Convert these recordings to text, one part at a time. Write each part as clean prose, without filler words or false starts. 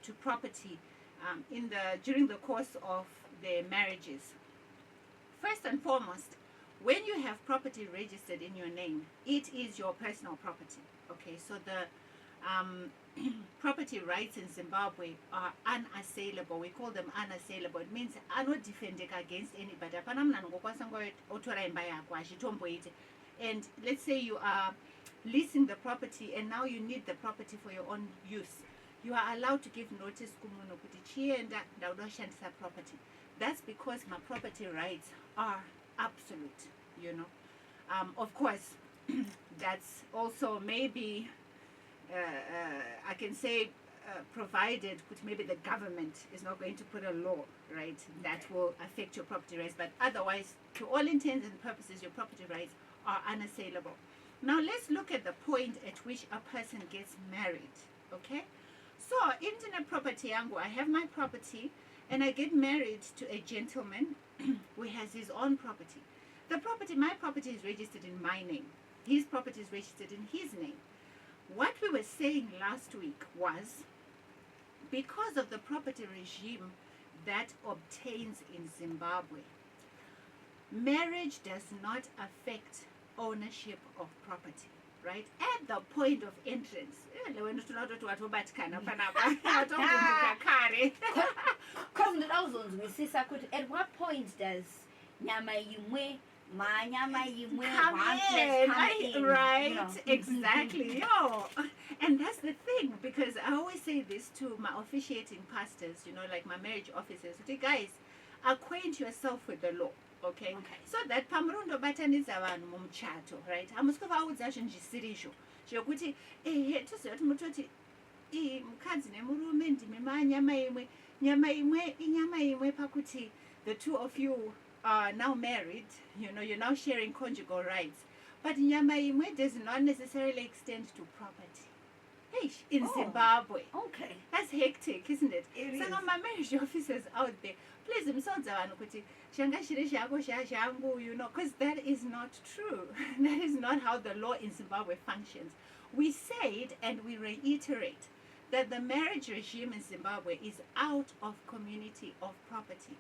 to property during the course of their marriages. First and foremost, when you have property registered in your name, it is your personal property. Okay, so the property rights in Zimbabwe are unassailable. We call them unassailable. It means are not defended against anybody. And let's say you are leasing the property and now you need the property for your own use. You are allowed to give notice property. That's because my property rights are absolute, you know. Of course, that's also maybe I can say provided maybe the government is not going to put a law, right, that will affect your property rights. But otherwise, to all intents and purposes, your property rights are unassailable. Now let's look at the point at which a person gets married. Okay, so internet property yangu, I have my property and I get married to a gentleman who has his own property. My property is registered in my name. His property is registered in his name. What we were saying last week was, because of the property regime that obtains in Zimbabwe, marriage does not affect ownership of property, right? At the point of entrance. At what point does Nyama right, exactly. And that's the thing, because I always say this to my officiating pastors, you know, like my marriage officers. Guys, acquaint yourself with the law. Okay. So that pamurundo bataniza vanhu mumuchato, right? Hamusikuvaudza zvinhu zvisirizvo zvekuti toziva kuti mutoti mukadzi nemurume ndimi manyama imwe. Nyama imwe inyama imwe pakuti the two of you are now married, you know, you're now sharing conjugal rights. But nyama imwe does not necessarily extend to property. In Zimbabwe. Okay. That's hectic, isn't it? It so is. now my marriage officers out there, please, you know, because that is not true. That is not how the law in Zimbabwe functions. We said and we reiterate that the marriage regime in Zimbabwe is out of community of property.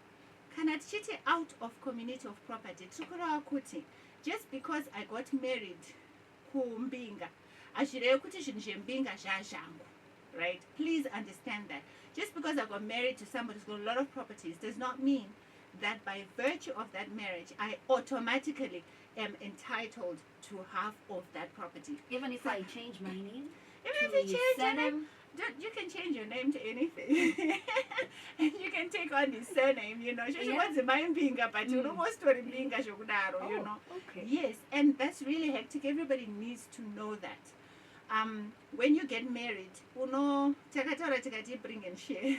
Kana tichiti out of community of property, tikurawa kuti just because I got married kumbinga, right? Please understand that. Just because I got married to somebody who's got a lot of properties does not mean that by virtue of that marriage, I automatically am entitled to half of that property. Even if I change my name? Even if you change your name, you can change your name to anything. And you can take on his surname, you know. She wants my binga, but you know, story binga shokudaro, you know. Okay. Yes, and that's really hectic. Everybody needs to know that. When you get married, bring and share.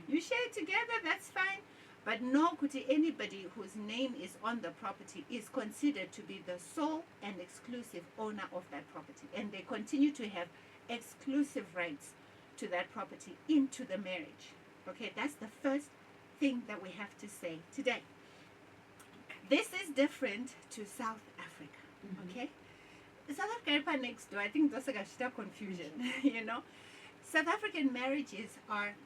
You share together, that's fine. But no, anybody whose name is on the property is considered to be the sole and exclusive owner of that property. And they continue to have exclusive rights to that property into the marriage. Okay, that's the first thing that we have to say today. This is different to South Africa. Okay? South Africa next door, I think that's a confusion, you know. South African marriages are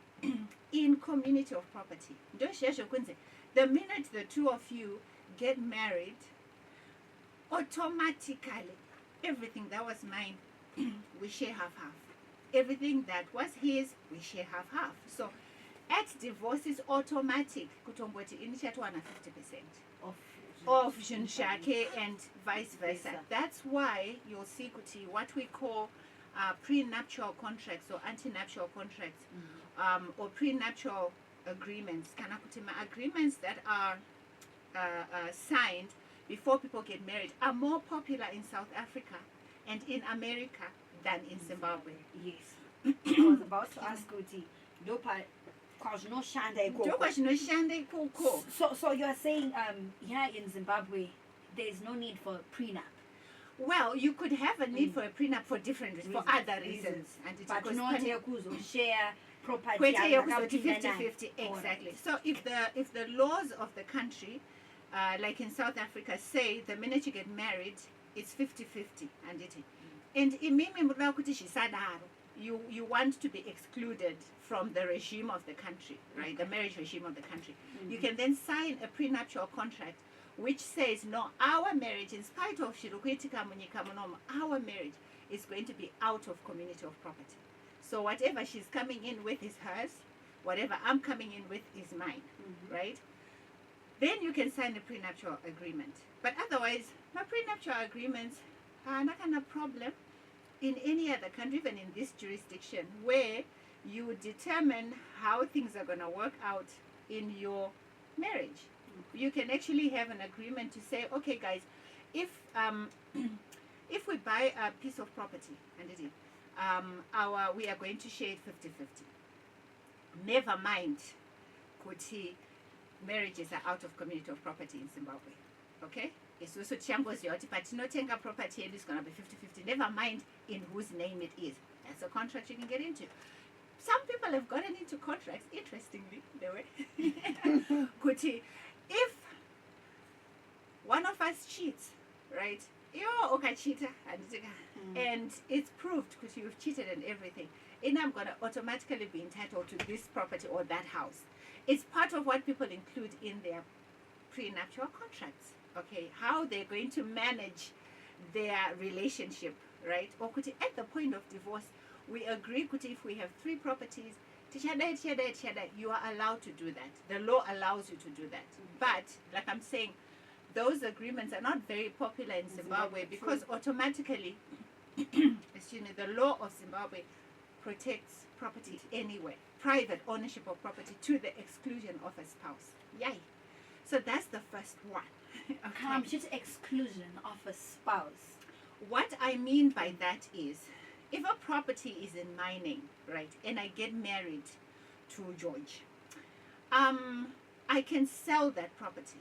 in community of property. The minute the two of you get married, automatically everything that was mine, we share half-half. Everything that was his, we share half-half. So at divorce is automatic. Initiate 50% of Junshake and vice versa. That's why you'll see what we call prenuptial contracts or antenuptial contracts, or prenuptial agreements. Agreements that are signed before people get married are more popular in South Africa and in America than in Zimbabwe. Yes. I was about to ask Kuti, so you are saying here in Zimbabwe there's no need for prenup? Well, you could have a need for a prenup for different reasons, for other reasons. And but not share property 50-50, exactly. So if the laws of the country, like in South Africa, say the minute you get married, it's 50-50 and it. And imimi muda kuti chisadaro. you want to be excluded from the regime of the country, right? The marriage regime of the country. You can then sign a prenuptial contract which says, no, our marriage, in spite of Shirukuitika Munyika Munomo, our marriage is going to be out of community of property. So whatever she's coming in with is hers, whatever I'm coming in with is mine, right? Then you can sign a prenuptial agreement. But otherwise, my prenuptial agreements are not a problem in any other country, even in this jurisdiction, where you determine how things are going to work out in your marriage. You can actually have an agreement to say, okay, guys, if if we buy a piece of property, and we are going to share it 50-50. Never mind, kuti marriages are out of community of property in Zimbabwe. Okay? It's also changoziyoti patinotenga property and it's going to be 50-50. Never mind in whose name it is. That's a contract you can get into. Some people have gotten into contracts, interestingly, the way. Kuti, if one of us cheats, right? You're okay, cheater, and it's proved because you've cheated and everything. And I'm going to automatically be entitled to this property or that house. It's part of what people include in their prenuptial contracts. Okay, how they're going to manage their relationship, right? Or kuti, at the point of divorce, we agree kuti, if we have 3 properties, you are allowed to do that. The law allows you to do that. But, like I'm saying, those agreements are not very popular in Zimbabwe because automatically, excuse me, the law of Zimbabwe protects property anywhere, private ownership of property to the exclusion of a spouse. Yay. So that's the first one. Okay. Just exclusion of a spouse. What I mean by that is, if a property is in my name, right, and I get married to George, I can sell that property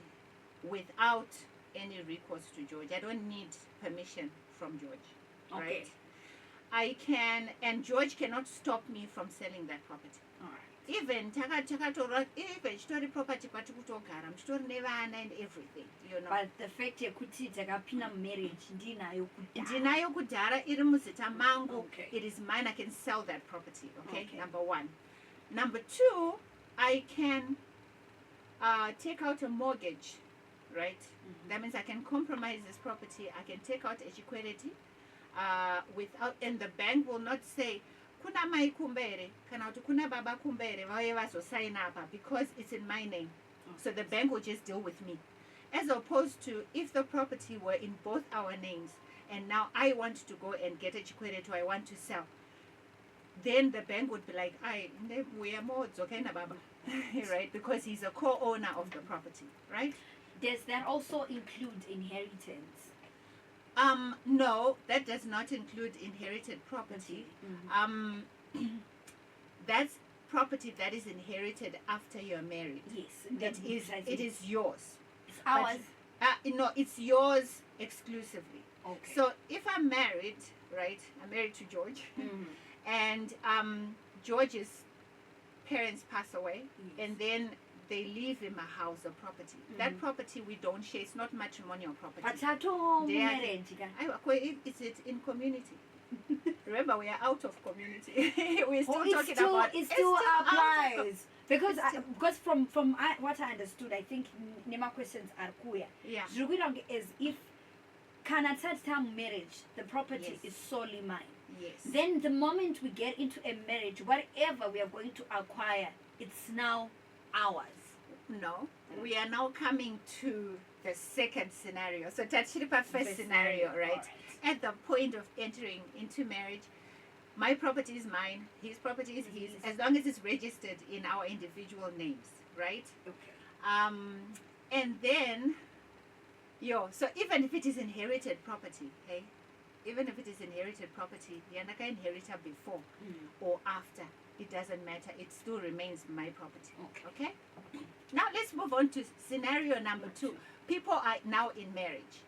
without any recourse to George. I don't need permission from George, right? Okay. I can, and George cannot stop me from selling that property. All right. Even even story property kwatikutogara muchitori nevana and everything, you know. But the fact yekuti takapinda marriage ndinayo kudhara iri muzita mangu, Okay. it is mine. I can sell that property. Okay, number 1. Number 2, I can take out a mortgage, right? That means I can compromise this property. I can take out a security without, and the bank will not say kuna mai kumbere kana kuti kuna baba kumbere vauye vazosign apa, because it's in my name. So the bank will just deal with me, as opposed to if the property were in both our names and now I want to go and get a security, I want to sell, then the bank would be like, we are more dzokena baba, right? Because he's a co-owner of the property, right? Does that also include inheritance? No, that does not include inherited property. That's property that is inherited after you're married. Yes, it is yours. It's ours. No, it's yours exclusively. Okay. So if I'm married, right? I'm married to George, and George's parents pass away, and then they leave him a house, a property. That property we don't share. It's not matrimonial property. It's in community. Remember, we are out of community. We're still talking about it. Still applies because from what I understood, I think Nema questions are clear. Yeah. Is if Kanatata marriage, the property is solely mine. Yes. Then the moment we get into a marriage, whatever we are going to acquire, it's now ours. No, we are now coming to the second scenario. So Tachiripa first scenario, right? At the point of entering into marriage, my property is mine, his property is his, as long as it's registered in our individual names, right? Okay. And then, so even if it is inherited property, okay? Even if it is inherited property, Yanaka inherited before or after, it doesn't matter. It still remains my property. Okay? Now let's move on to scenario number 2. People are now in marriage.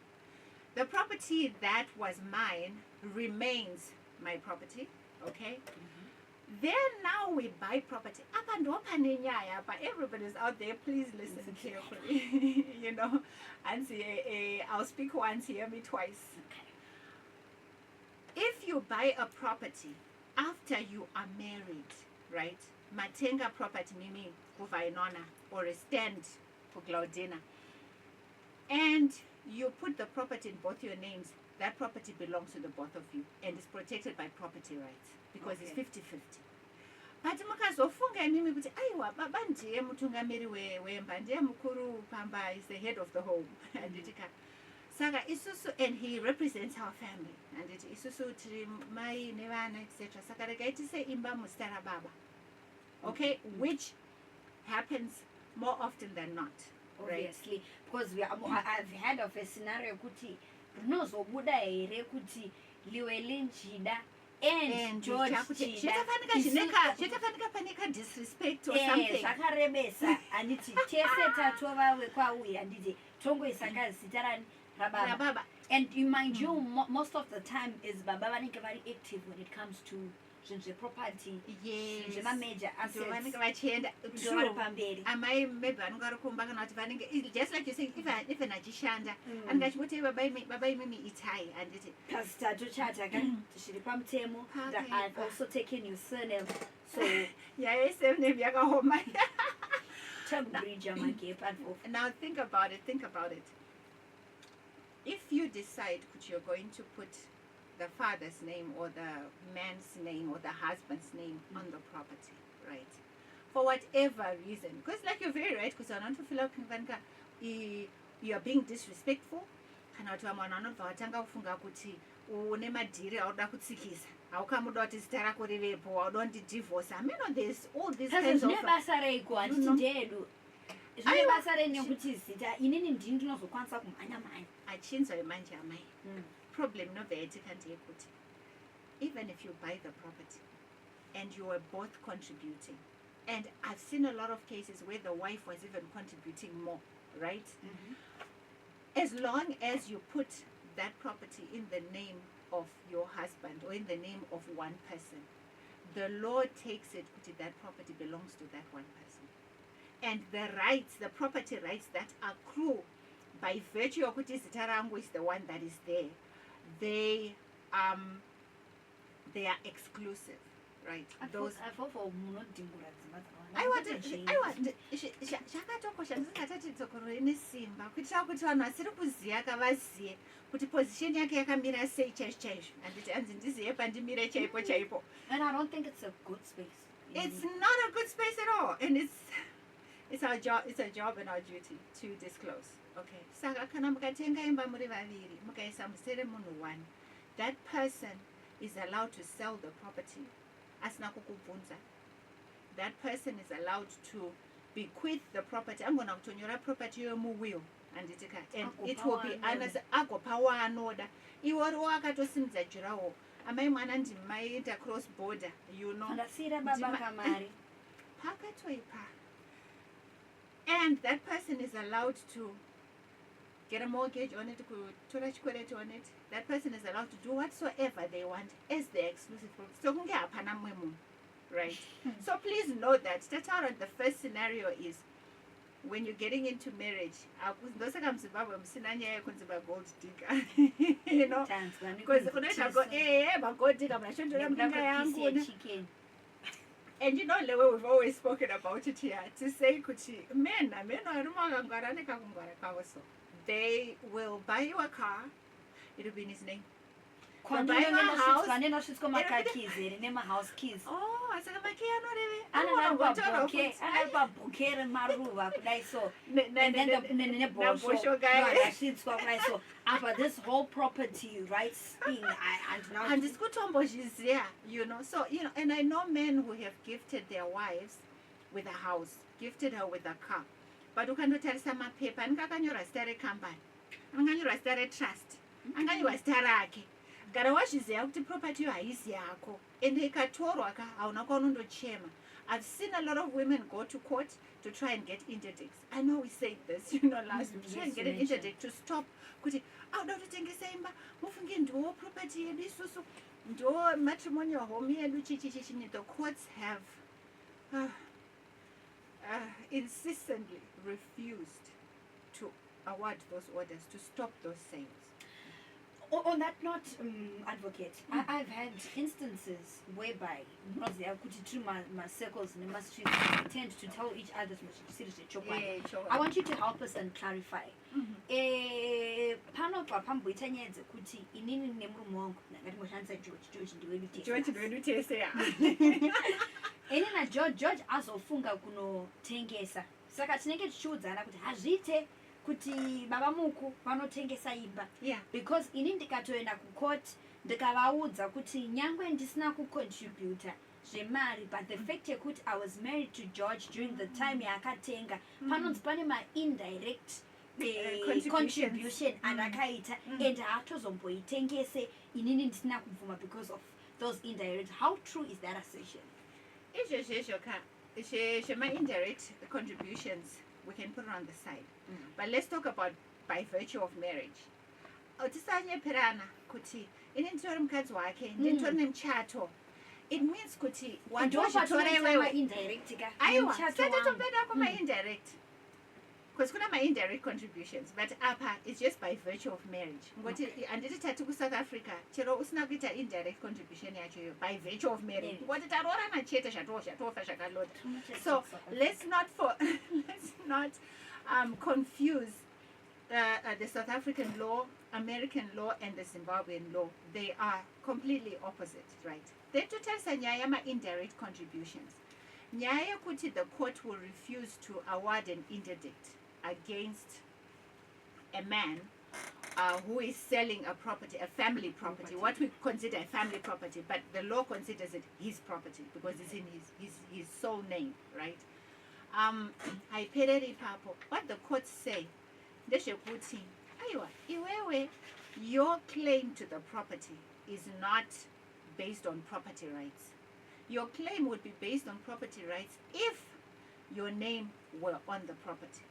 The property that was mine remains my property. Okay? Then now we buy property. But everybody's out there, please listen carefully. And I'll speak once, hear me twice. If you buy a property after you are married, right? Matenga property mimi kuvainona or a stand for Claudina. And you put the property in both your names, that property belongs to the both of you and is protected by property rights because it's 50-50. But mukazofunga imimi kuti aiwa baba ndiye mutungamiri wemba ndiye mukuru pamba is the head of the home anditika saka isusu and he represents our family anditi isusu tiri mai nevana etc saka rekaitise imba muzita baba, okay, which happens more often than not, obviously, right? because I've heard of a scenario kuti rinozobuda here kuti Lewelyne chida and George chida zvitafanika panika disrespect or something zvakarebesa anditi tese tatova wekwauya anditi tongoisanga zita rababa. And you mind you, most of the time is baba vanenge very active when it comes to property, yes, major assets. True. Amai maybe vanongari kumba kana kuti vanenge just like you say even achishanda angati kuti baba imimi itai anditi pasitato chata zviri pamutemo that I've also taken your surname, so surname yakahoma. Now think about it. If you decide that you're going to put the father's name or the man's name or the husband's name on the property, right? For whatever reason, because like you're very right, because I don't feel like you're being disrespectful. Kana kuti vamwe vanobva vatanga kufunga kuti une madhiri auda kutsikisa haukamuda kuti zita rako rivepo wauda kundidivorce. I mean, there's all these kinds of basa reiko handitedu zvine basa renye kuti zita inini ndini ndinozokwanisa kumhanya-mhanya achinzwa manje amai. Problem novaitika ndeyekuti even if you buy the property and you were both contributing, and I've seen a lot of cases where the wife was even contributing more, right? As long as you put that property in the name of your husband or in the name of one person, the law takes it that property belongs to that one person. And the rights, the property rights that accrue by virtue of kuti zita rangu is the one that is there, they are exclusive, right? Those zvakatokosha ndisingati dzokoro ine simba kuitira kuti vanhu vasiri kuziya kavaziye kuti position yake yakamira sei chaizvo handiti hanzi ndiziye pandimire chaipo. And I don't think it's a good space. It's not a good space at all, and it's our job and our duty to disclose. Okay, saka kana mukatenga imba muri vaviri mukaisa musere munhu one, that person is allowed to sell the property asina kukubvunza. That person is allowed to bequeath the property. I'm going to kutonyora property yomuwill anditika, and it will be honest agopa waanoda iworiwo akatosimudza jurawo amai mwana ndimaenda cross border, you know, ndasira baba kamari pakatoipa, and that person is allowed to get a mortgage on it, kutora chikwereti on it. That person is allowed to do whatsoever they want as their exclusive property. So kunge hapana mumwe munhu, right? So please know that the first scenario is when you're getting into marriage, ndosaka muZimbabwe musina nyaya yekunzi gold digger, you know, because unoita go gold digger munashondora mudenga yangu. And you know, Lewe, we've always spoken about it here to say kuti men they will buy you a car, it'll be in his name. Buy you a house. Oh, I said after this whole property rights thing, and it's good to there, you know. So, you know, and I know men who have gifted their wives with a house, gifted her with a car. But you cannot tell some paper and kakanyora stare company. Anganyora stare trust. Anganyora stare garawashiziya kuti property haisi yako ende ikatorwa ka hauna kwaunondochema. I've seen a lot of women go to court to try and get interdicts. I know we said this, you know, last week, try and get an interdict to stop kuti auda kutotengesa imba mufunge ndo property yedu isusu ndo matrimonial home yedu chichichichi. The courts have insistently refused to award those orders, to stop those sales. On that note, advocate, I've had instances whereby my circles and my streets tend to tell each other I want you to help us and clarify. Pano papamboita nyaya dzekuti inini nemurume wangu ngati moshandisa George ndiwedu tese eni nageorge azofunga kunotengesa saka tinenge tichiudzana kuti hazviite kuti baba muku vanotengesa imba because ini ndikatoenda kucourt ndikavaudza kuti nyangwe ndisina kucontributa zvemari but the fact yekuti I was married to George during the time yaakatenga panonzi pane ma-indirect contribution andakaita and haatozomboitengese inini ndisina kubvuma because of those indirect. How true is that assertion? Indirect contributions we can put it on the side, but let's talk about by virtue of marriage. Tisanye perana kuti ini nditori mukadzi wake nditori nemuchato. It means kuti watoshitore wewe indirect ka aiwa satotopenda kwa indirect because kuna indirect contributions but apa it's just by virtue of marriage ngoti anditi tati ku South Africa chero usina kuita indirect contribution yacho by virtue of marriage ngoti tarorana chete zvatofa zvakalota. So let's not confuse the South African law, American law and the Zimbabwean law. They are completely opposite, right? Then to tell nyaya ma indirect contributions, nyaya kuti the court will refuse to award an interdict against a man who is selling a property, a family property, what we consider a family property, but the law considers it his property because it's in his sole name, right? I paid what the courts say, your claim to the property is not based on property rights. Your claim would be based on property rights if your name were on the property.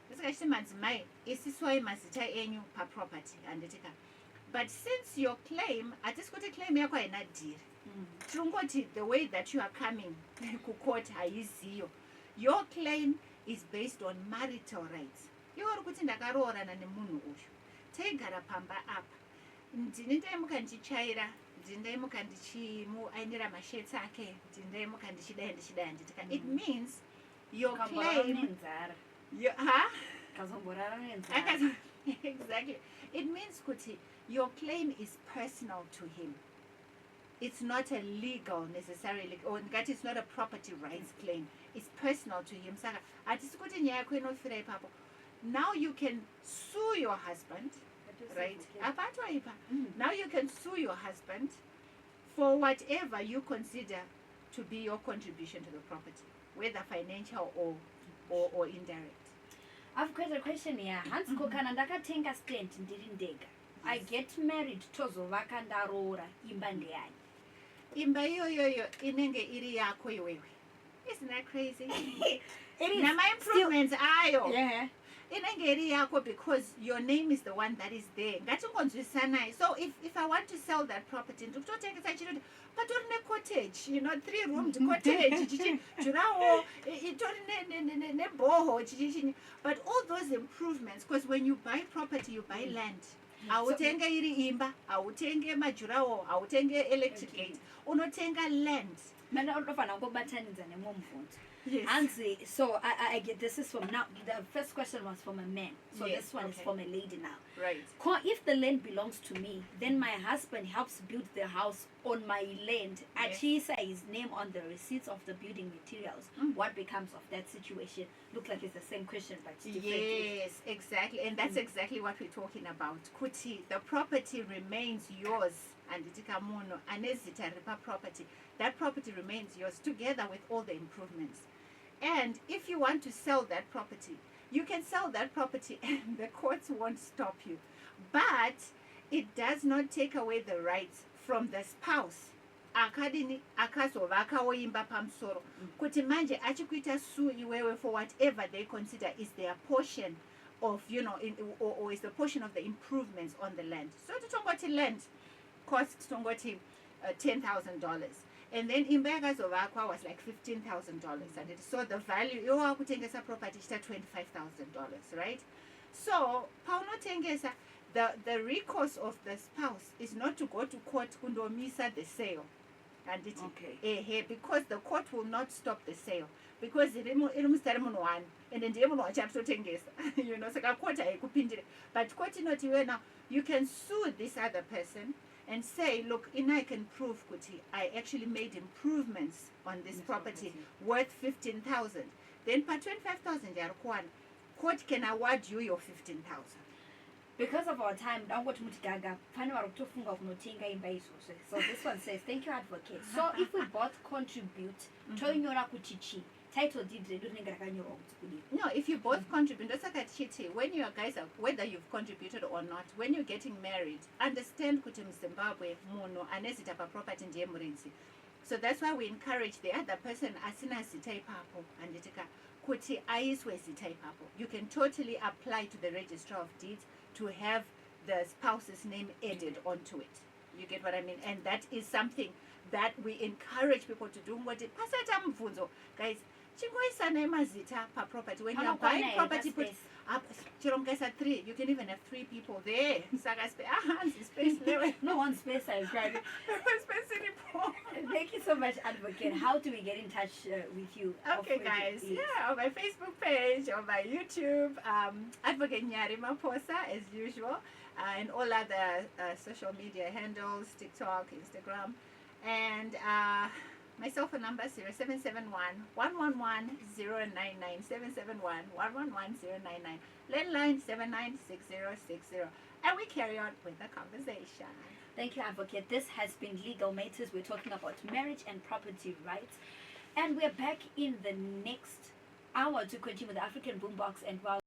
But since your claim, I just got a claim the way that you are coming to court, your claim is based on marital rights. You are putting the garora and the moon. Take a pamba up. Dindemuka ndichaira, dindemuka ndichimu, ainira mashetake, dindemuka ndichida. It means your claim. Exactly. It means kuti your claim is personal to him. It's not a legal necessarily, or it's not a property rights claim. It's personal to him. Now you can sue your husband, right? Now you can sue your husband for whatever you consider to be your contribution to the property, whether financial or indirect. I've got a question here. Hans kokana ndakatenga stand ndiri ndega. I get married tozovaka ndarora imba ndeyani. Imba iyoyo inenge iri yako iwewe. Isn't that crazy? It is. Now my improvements ayo. Yeah. Inenge iri yako because your name is the one that is there. So if I want to sell that property, but on a cottage, 3-roomed cottage, but all those improvements, because when you buy property, you buy land. Awutenge iri imba, awutenge majurawo, awutenge electric gate, unotenga land. Yes. And so I get this is from now. The first question was from a man, so yes, this one is from a lady now. Right. If the land belongs to me, then my husband helps build the house on my land. Achisa his name on the receipts of the building materials. What becomes of that situation? Looks like it's the same question, but it's different. Yes, exactly, and that's exactly what we're talking about. Kuti, the property remains yours, and itikamono anezita property. That property remains yours together with all the improvements. And if you want to sell that property, you can sell that property and the courts won't stop you. But it does not take away the rights from the spouse. Akadini akazovaka woimba pamsoro. Kuti manje achikuita sue iwewe for whatever they consider is their portion of, or is the portion of the improvements on the land. So to tongoti land costs tongoti $10,000. And then Imbega Zovakwa was like $15,000. And so the value, you are putting as a property is $25,000, right? So, Pauno Tengesa, the recourse of the spouse is not to go to court kundomisa the sale. And it, because the court will not stop the sale because irimusitari munhu one and ndiye munhu wachatotengesa you know, saka court haikupindire, but court inoti iwe now you can sue this other person and say, look, I can prove kuti I actually made improvements on this property worth 15,000. Then per 25,000 yarikuwana, court can award you your 15,000. Because of our time, so this one says, thank you, advocate. So if we both contribute, title deed, no, if you both contribute, when you guys are, whether you've contributed or not, when you're getting married, understand kuti Zimbabwe muno anezita pa property ndiye muridzi. So that's why we encourage the other person asina zita ipapo anditika kuti aiswe zita ipapo. You can totally apply to the registrar of deeds to have the spouse's name added onto it. You get what I mean? And that is something that we encourage people to do. Guys, chingoisana mazita pa property. When you are buying property, put up 3. You can even have 3 people there. Space. No one space, I cried. Thank you so much, advocate. How do we get in touch with you? Okay, guys. Yeah, on my Facebook page, on my YouTube, Advocate Nyarie Maphosa as usual, and all other social media handles, TikTok, Instagram, and my cell phone number 0771-111-099, 771-111-099, Lewelyne 796060, and we carry on with the conversation. Thank you, advocate. This has been Legal Matters. We're talking about marriage and property rights, and we're back in the next hour to continue with the African Boombox and while